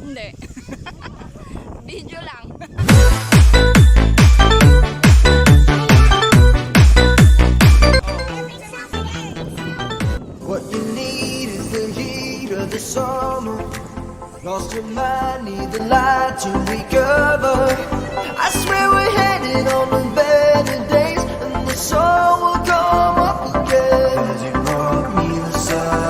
Hindi. Video lang. What you need is the heat of the summer. Lost your mind, need the light to recover. I swear we're headed on to better days, and the sun will come up again as you brought me the sun.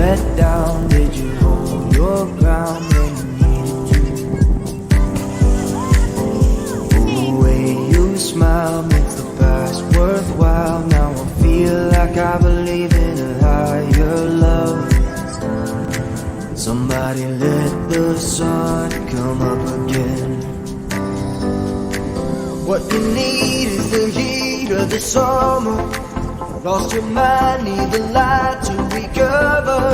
Let down, did you hold your ground when you needed to? The way you smile makes the past worthwhile. Now I feel like I believe in a higher love. Somebody let the sun come up again. What you need is the heat of the summer. Lost your mind, need the light to recover.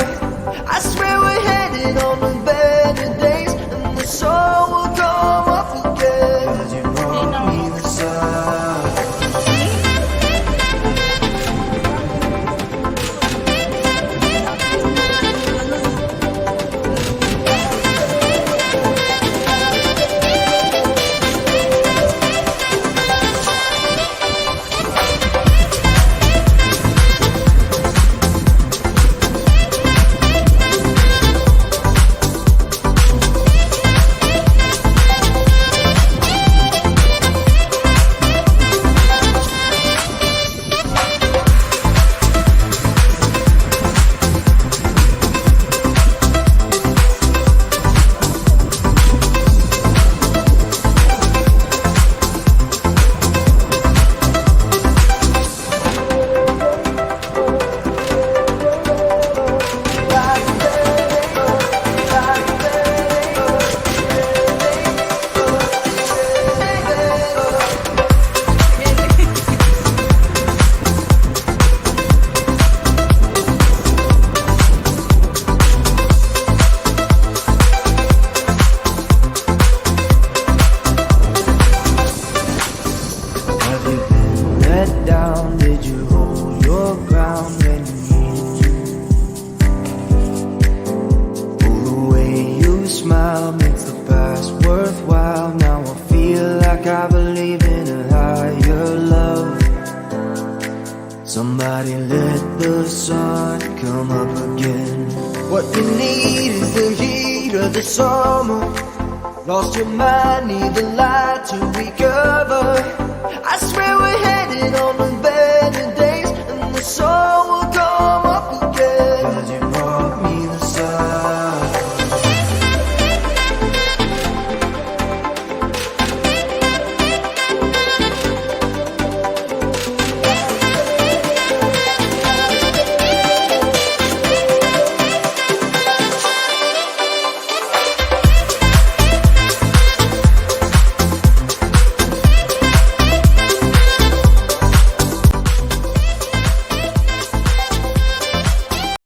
I swear we're headed on to better days, and the sun will come up again as you brought me the sun. Let down, did you hold your ground when you needed to? The way you smile makes the past worthwhile. Now I feel like I believe in a higher love. Somebody let the sun come up again. What you need is the heat of the summer. Lost your mind, need the light to recover. I swear we're headed on to